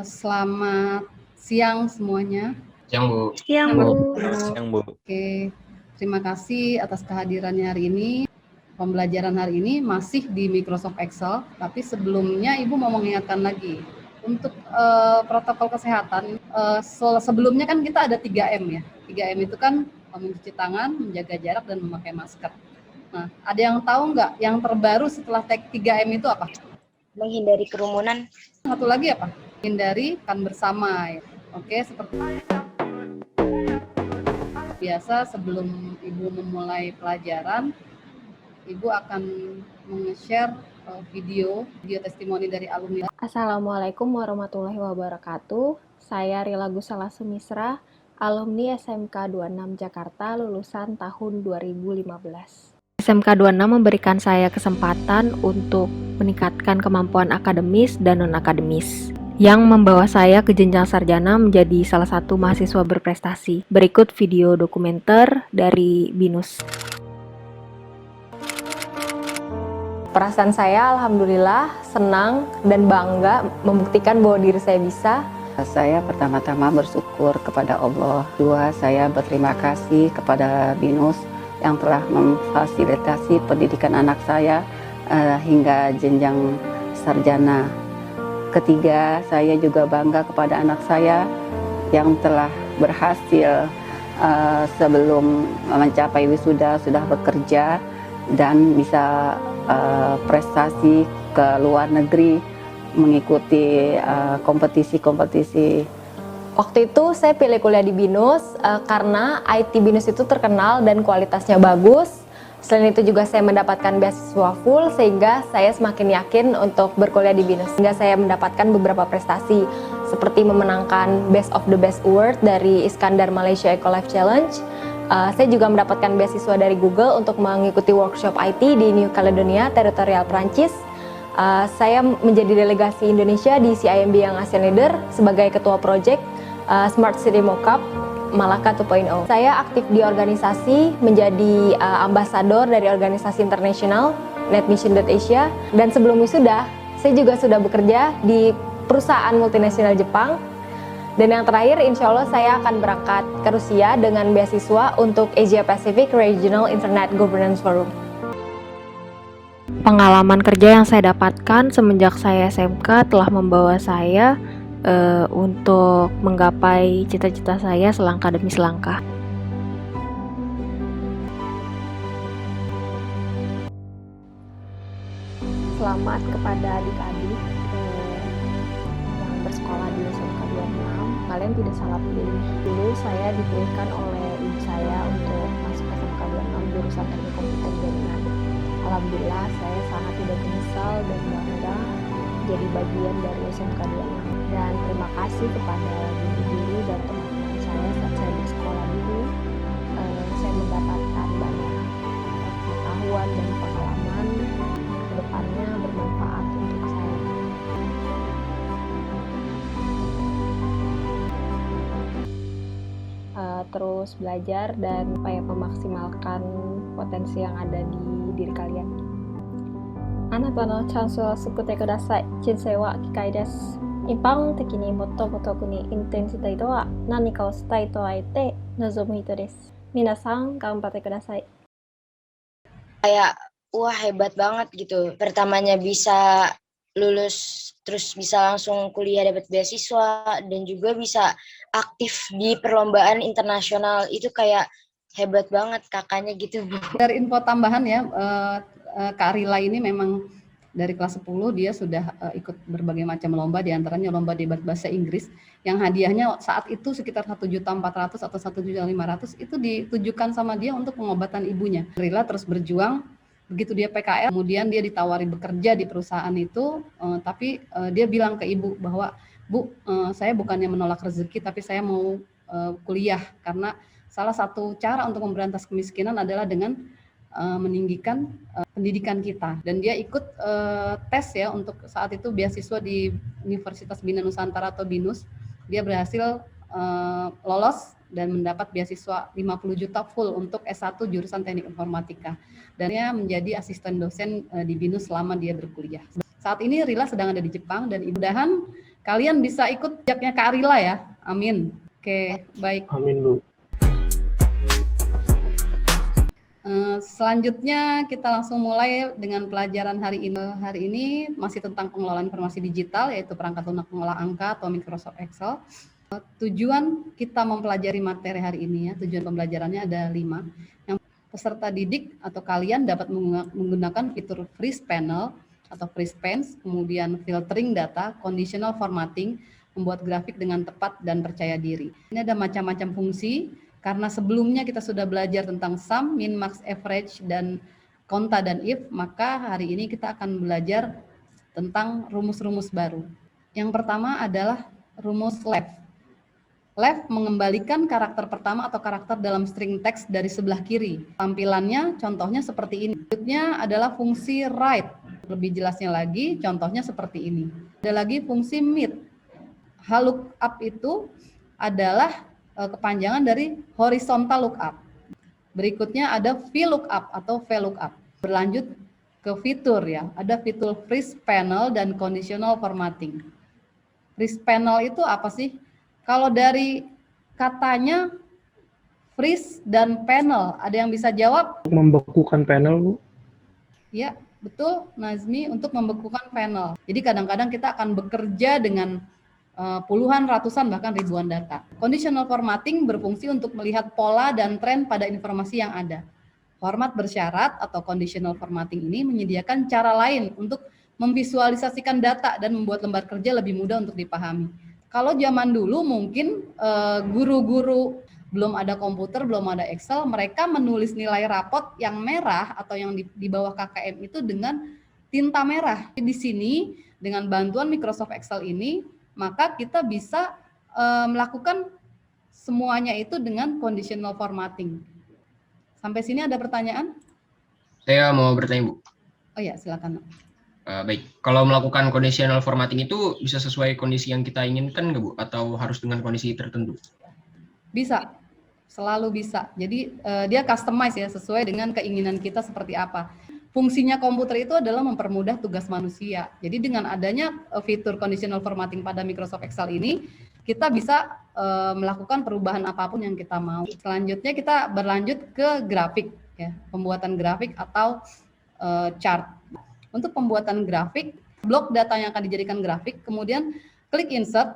Selamat siang semuanya. Siang Bu. Siang Bu. Siang Bu. Oke, terima kasih atas kehadirannya hari ini. Pembelajaran hari ini masih di Microsoft Excel, tapi sebelumnya Ibu mau mengingatkan lagi untuk protokol kesehatan. Sebelumnya kan kita ada 3M ya. 3M itu kan mencuci tangan, menjaga jarak, dan memakai masker. Nah, ada yang tahu nggak yang terbaru setelah 3M itu apa? Menghindari kerumunan. Satu lagi apa? Hindari makan bersama. Ya. Oke, seperti biasa sebelum Ibu memulai pelajaran, Ibu akan meng-share video testimoni dari alumni. Assalamualaikum warahmatullahi wabarakatuh. Saya Rila Gusala Sumisra, alumni SMK 26 Jakarta lulusan tahun 2015. SMK 26 memberikan saya kesempatan untuk meningkatkan kemampuan akademis dan non-akademis yang membawa saya ke jenjang sarjana menjadi salah satu mahasiswa berprestasi. Berikut video dokumenter dari BINUS. Perasaan saya alhamdulillah senang dan bangga membuktikan bahwa diri saya bisa. Saya pertama-tama bersyukur kepada Allah. Dua, saya berterima kasih kepada BINUS yang telah memfasilitasi pendidikan anak saya hingga jenjang sarjana. Ketiga, saya juga bangga kepada anak saya yang telah berhasil sebelum mencapai wisuda sudah bekerja dan bisa prestasi ke luar negeri mengikuti kompetisi-kompetisi. Waktu itu saya pilih kuliah di BINUS karena IT BINUS itu terkenal dan kualitasnya bagus. Selain itu juga saya mendapatkan beasiswa full sehingga saya semakin yakin untuk berkuliah di BINUS. Sehingga saya mendapatkan beberapa prestasi seperti memenangkan Best of the Best Award dari Iskandar Malaysia Eco Life Challenge. Saya juga mendapatkan beasiswa dari Google untuk mengikuti workshop IT di New Caledonia, teritorial Prancis. Saya menjadi delegasi Indonesia di CIMB yang ASEAN Leader sebagai ketua project Smart City Mockup Malaka 2.0. Saya aktif di organisasi menjadi ambasador dari organisasi internasional NetMission.Asia, dan sebelum wisuda saya juga sudah bekerja di perusahaan multinasional Jepang. Dan yang terakhir, insya Allah saya akan berangkat ke Rusia dengan beasiswa untuk Asia Pacific Regional Internet Governance Forum. Pengalaman kerja yang saya dapatkan semenjak saya SMK telah membawa saya untuk menggapai cita-cita saya selangkah demi selangkah. Selamat kepada adik-adik yang bersekolah di SMK 26. Kalian tidak salah pilih. Dulu saya dipilihkan oleh ibu saya untuk masuk SMK 26 jurusan Teknik Komputer Jaringan. Alhamdulillah saya sangat tidak menyesal dan bangga jadi bagian dari SMK 26. Dan terima kasih kepada guru-guru dan teman-teman saya saat saya bersekolah dulu. Saya mendapatkan banyak pengetahuan dan pengalaman kedepannya bermanfaat untuk saya. Terus belajar dan supaya memaksimalkan potensi yang ada di diri kalian. Anata no chance wa sukute kudasai. Jinsei wa kikai desu. Ippang teki ni motto toku ni intensitai to wa nanika o shitai to aete nozomu hito desu. Minasan ganbatte kudasai. Kayak wah hebat banget gitu. Pertamanya bisa lulus terus bisa langsung kuliah dapat beasiswa dan juga bisa aktif di perlombaan internasional. Itu kayak hebat banget kakaknya gitu Bu. Dari info tambahan ya, Kak Rila ini memang dari kelas 10 dia sudah ikut berbagai macam lomba, diantaranya lomba debat bahasa Inggris yang hadiahnya saat itu sekitar 1.400.000 atau 1.500.000 itu ditujukan sama dia untuk pengobatan ibunya. Rila terus berjuang, begitu dia PKL kemudian dia ditawari bekerja di perusahaan itu, tapi dia bilang ke ibu bahwa Bu, saya bukannya menolak rezeki tapi saya mau kuliah karena salah satu cara untuk memberantas kemiskinan adalah dengan meninggikan pendidikan kita. Dan dia ikut tes ya untuk saat itu beasiswa di Universitas Bina Nusantara atau BINUS. Dia berhasil lolos dan mendapat beasiswa 50 juta full untuk S1 jurusan Teknik Informatika. Dan dia menjadi asisten dosen di BINUS selama dia berkuliah. Saat ini Rila sedang ada di Jepang dan mudah-mudahan kalian bisa ikut jejaknya Kak Rila ya. Amin. Oke, baik. Amin, Bu. Selanjutnya kita langsung mulai dengan pelajaran hari ini. Hari ini masih tentang pengelolaan informasi digital, yaitu perangkat lunak pengolah angka atau Microsoft Excel. Tujuan kita mempelajari materi hari ini ya, tujuan pembelajarannya ada 5. Yang peserta didik atau kalian dapat menggunakan fitur freeze panel atau freeze pans, kemudian filtering data, conditional formatting, membuat grafik dengan tepat dan percaya diri. Ini ada macam-macam fungsi. Karena sebelumnya kita sudah belajar tentang sum, min, max, average, dan konta dan if, maka hari ini kita akan belajar tentang rumus-rumus baru. Yang pertama adalah rumus left. Left mengembalikan karakter pertama atau karakter dalam string teks dari sebelah kiri. Tampilannya contohnya seperti ini. Selanjutnya adalah fungsi right. Lebih jelasnya lagi, contohnya seperti ini. Ada lagi fungsi mid. Lookup itu adalah kepanjangan dari horizontal lookup. Berikutnya ada VLOOKUP atau VLOOKUP. Berlanjut ke fitur ya. Ada fitur freeze panel dan conditional formatting. Freeze panel itu apa sih? Kalau dari katanya freeze dan panel, ada yang bisa jawab? Membekukan panel, Bu. Ya, betul Nazmi, untuk membekukan panel. Jadi kadang-kadang kita akan bekerja dengan puluhan, ratusan, bahkan ribuan data. Conditional formatting berfungsi untuk melihat pola dan tren pada informasi yang ada. Format bersyarat atau conditional formatting ini menyediakan cara lain untuk memvisualisasikan data dan membuat lembar kerja lebih mudah untuk dipahami. Kalau zaman dulu mungkin guru-guru belum ada komputer, belum ada Excel, mereka menulis nilai rapot yang merah atau yang di bawah KKM itu dengan tinta merah. Di sini dengan bantuan Microsoft Excel ini, maka kita bisa melakukan semuanya itu dengan conditional formatting. Sampai sini ada pertanyaan? Saya mau bertanya, Bu. Oh ya, silakan. Baik, kalau melakukan conditional formatting itu bisa sesuai kondisi yang kita inginkan nggak, Bu? Atau harus dengan kondisi tertentu? Bisa, selalu bisa. Jadi dia customize ya, sesuai dengan keinginan kita seperti apa. Fungsinya komputer itu adalah mempermudah tugas manusia. Jadi dengan adanya fitur conditional formatting pada Microsoft Excel ini, kita bisa melakukan perubahan apapun yang kita mau. Selanjutnya kita berlanjut ke grafik, ya, pembuatan grafik atau chart. Untuk pembuatan grafik, blok data yang akan dijadikan grafik, kemudian klik insert,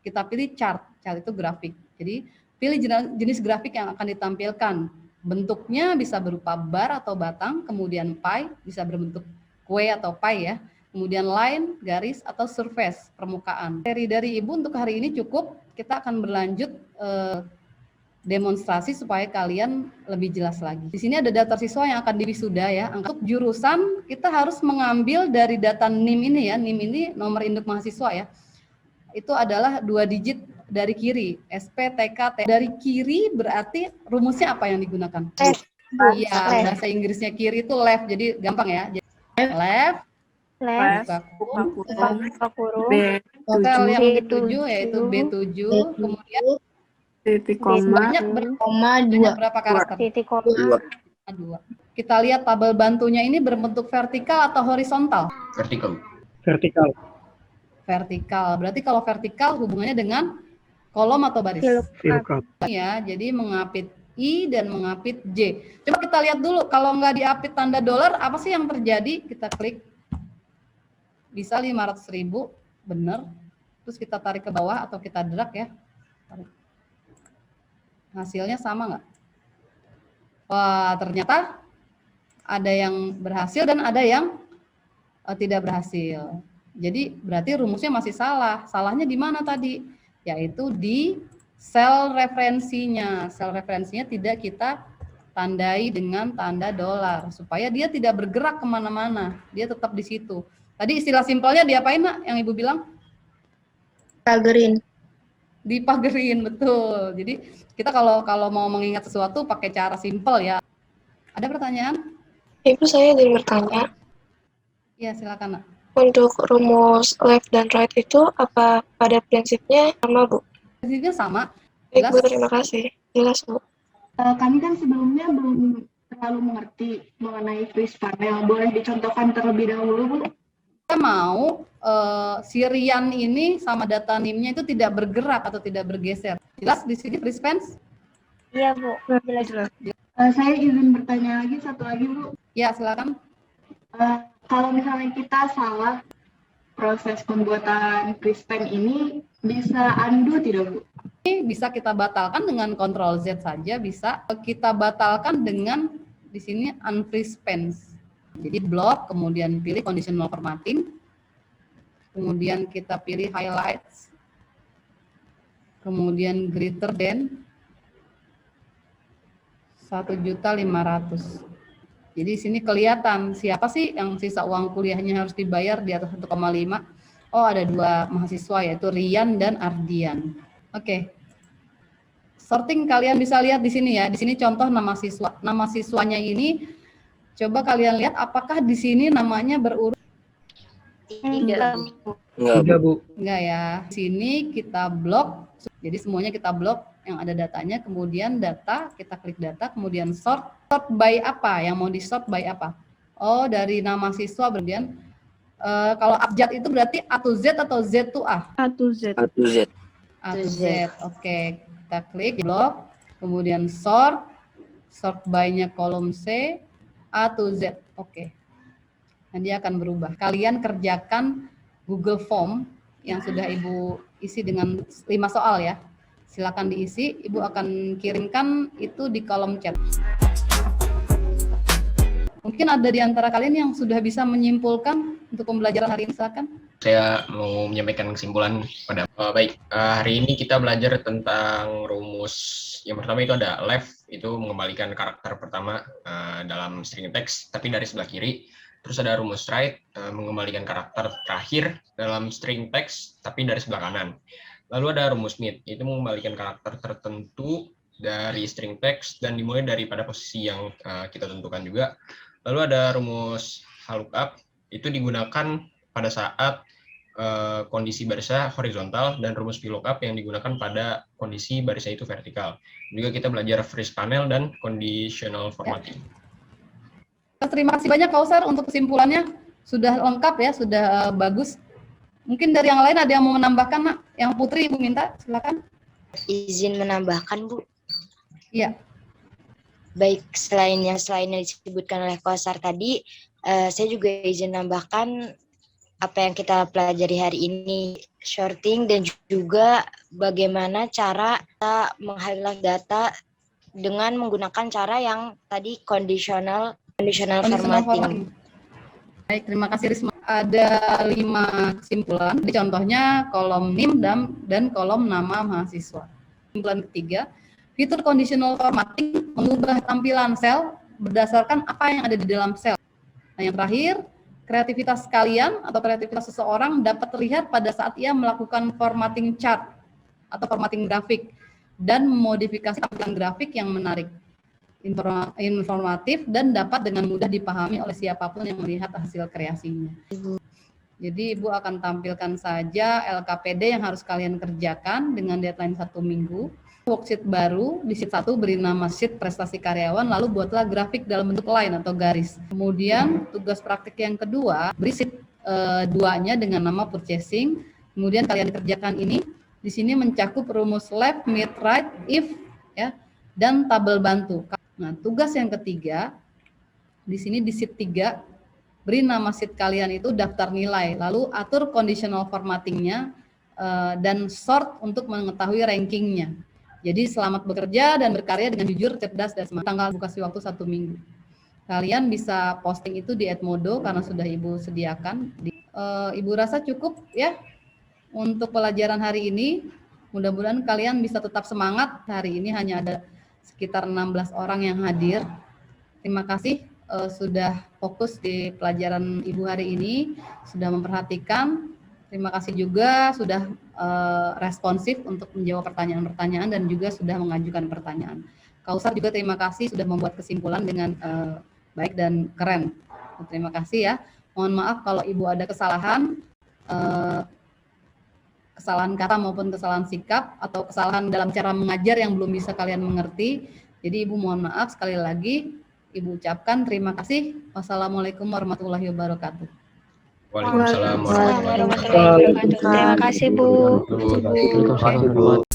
kita pilih chart. Chart itu grafik. Jadi pilih jenis grafik yang akan ditampilkan. Bentuknya bisa berupa bar atau batang, kemudian pie, bisa berbentuk kue atau pie ya, kemudian line, garis, atau surface, permukaan. Dari Ibu untuk hari ini cukup, kita akan berlanjut demonstrasi supaya kalian lebih jelas lagi. Di sini ada daftar siswa yang akan diwisuda ya. Untuk jurusan, kita harus mengambil dari data NIM ini ya, NIM ini nomor induk mahasiswa ya. Itu adalah 2 digit dari kiri, SP, TK, T. Dari kiri berarti rumusnya apa yang digunakan? Iya, bahasa Inggrisnya kiri itu left, jadi gampang ya. Jadi, left, buka kurung, total yang B7 yaitu B7, kemudian titik koma, berapa karakter? titik koma, 2. Kita lihat tabel bantunya ini berbentuk vertikal atau horizontal? Vertikal. Vertikal. Vertikal. Berarti kalau vertikal hubungannya dengan kolom atau baris? VLOOKUP. Ya, jadi mengapit I dan mengapit J. Coba kita lihat dulu, kalau nggak diapit tanda dolar, apa sih yang terjadi? Kita klik. Bisa 500.000, benar. Terus kita tarik ke bawah atau kita drag ya. Tarik. Hasilnya sama nggak? Wah, ternyata ada yang berhasil dan ada yang tidak berhasil. Jadi berarti rumusnya masih salah. Salahnya di mana tadi? Yaitu di sel referensinya. Sel referensinya tidak kita tandai dengan tanda dolar supaya dia tidak bergerak kemana-mana. Dia tetap di situ. Tadi istilah simpelnya diapain, Nak, yang Ibu bilang? pagerin. Dipagerin, betul. Jadi kita kalau mau mengingat sesuatu pakai cara simpel ya. Ada pertanyaan? Ibu, saya ingin bertanya, Ya, silakan, Nak. untuk rumus left dan right itu apa pada prinsipnya sama, Bu? Prinsipnya sama, Baik, Jelas? Bu, terima kasih. Jelas, Bu. Kami kan sebelumnya belum terlalu mengerti mengenai freeze panel. Boleh dicontohkan terlebih dahulu, Bu? Kita mau si Rian ini sama data NIM-nya itu tidak bergerak atau tidak bergeser. Jelas di sini freeze pan? Iya, Bu. Jelas. Saya izin bertanya lagi, satu lagi, Bu. Ya, silakan. Kalau misalnya kita salah proses pembuatan freeze pan ini, bisa undo tidak, Bu? Ini bisa kita batalkan dengan Ctrl Z saja, bisa kita batalkan dengan di sini unfreeze pans. Jadi blok, kemudian pilih conditional formatting, kemudian kita pilih highlights, kemudian greater than 1.500.000. Jadi di sini kelihatan siapa sih yang sisa uang kuliahnya harus dibayar di atas 1,5. Oh, ada 2 mahasiswa yaitu Rian dan Ardian. Oke. Sorting kalian bisa lihat di sini ya. Di sini contoh nama siswa. Nama siswanya ini coba kalian lihat apakah di sini namanya berurut? Tidak. Tidak, Bu. Enggak ya. Di sini kita blok. Jadi semuanya kita blok yang ada datanya, kemudian data, kita klik data, kemudian sort. Sort by apa? Yang mau di sort by apa? Oh, dari nama siswa. Kemudian kalau abjad itu berarti A to Z atau Z to A? A to Z. A to Z. Oke, kita klik blok, kemudian sort by-nya kolom C, A to Z. Oke. Nanti akan berubah. Kalian kerjakan Google Form yang sudah Ibu isi dengan 5 soal ya. Silakan diisi, Ibu akan kirimkan itu di kolom chat. Mungkin ada di antara kalian yang sudah bisa menyimpulkan untuk pembelajaran hari ini, silakan. Saya mau menyampaikan kesimpulan pada baik, hari ini kita belajar tentang rumus. Yang pertama itu ada left, itu mengembalikan karakter pertama dalam string text, tapi dari sebelah kiri. Terus ada rumus right, mengembalikan karakter terakhir dalam string text, tapi dari sebelah kanan. Lalu ada rumus mid, itu mengembalikan karakter tertentu dari string text dan dimulai daripada posisi yang kita tentukan juga. Lalu ada rumus lookup, itu digunakan pada saat kondisi barisnya horizontal, dan rumus VLOOKUP yang digunakan pada kondisi barisnya itu vertikal. Juga kita belajar freeze panel dan conditional formatting. Terima kasih banyak Kausar untuk kesimpulannya. Sudah lengkap ya, sudah bagus. Mungkin dari yang lain ada yang mau menambahkan, Nak? Yang Putri Ibu minta, silakan. Izin menambahkan, Bu. Iya. Baik, selain yang disebutkan oleh Kausar tadi, saya juga izin menambahkan apa yang kita pelajari hari ini, shorting, dan juga bagaimana cara kita meng-highlight data dengan menggunakan cara yang tadi conditional formatting. Baik, terima kasih Risma. Ada 5 kesimpulan. Di contohnya kolom NIM dan kolom nama mahasiswa. Kesimpulan ketiga, fitur conditional formatting mengubah tampilan sel berdasarkan apa yang ada di dalam sel. Nah, yang terakhir, kreativitas kalian atau kreativitas seseorang dapat terlihat pada saat ia melakukan formatting chart atau formatting grafik dan memodifikasi tampilan grafik yang menarik, informatif, dan dapat dengan mudah dipahami oleh siapapun yang melihat hasil kreasinya. Jadi Ibu akan tampilkan saja LKPD yang harus kalian kerjakan dengan deadline 1 minggu. Worksheet baru di sheet 1 beri nama sheet prestasi karyawan, lalu buatlah grafik dalam bentuk line atau garis. Kemudian tugas praktik yang kedua, beri sheet 2-nya dengan nama purchasing. Kemudian kalian kerjakan ini. Di sini mencakup rumus left, mid, right, if, ya, dan tabel bantu. Nah, tugas yang ketiga, di sini di sheet 3, beri nama sheet kalian itu daftar nilai, lalu atur conditional formatting-nya dan sort untuk mengetahui rankingnya. Jadi selamat bekerja dan berkarya dengan jujur, cerdas, dan semangat. Tanggal kasih waktu 1 minggu. Kalian bisa posting itu di Edmodo karena sudah Ibu sediakan. Ibu rasa cukup ya untuk pelajaran hari ini. Mudah-mudahan kalian bisa tetap semangat. Hari ini hanya ada sekitar 16 orang yang hadir. Terima kasih sudah fokus di pelajaran Ibu hari ini, sudah memperhatikan. Terima kasih juga sudah responsif untuk menjawab pertanyaan-pertanyaan dan juga sudah mengajukan pertanyaan. Kausar juga terima kasih sudah membuat kesimpulan dengan baik dan keren. Terima kasih ya. Mohon maaf kalau Ibu ada kesalahan. kesalahan kata maupun kesalahan sikap atau kesalahan dalam cara mengajar yang belum bisa kalian mengerti. Jadi Ibu mohon maaf sekali lagi. Ibu ucapkan terima kasih. Wassalamualaikum warahmatullahi wabarakatuh. Waalaikumsalam Waalaikumsalam warahmatullahi wabarakatuh. warahmatullahi wabarakatuh. Terima kasih, Bu. Terima kasih, Bu.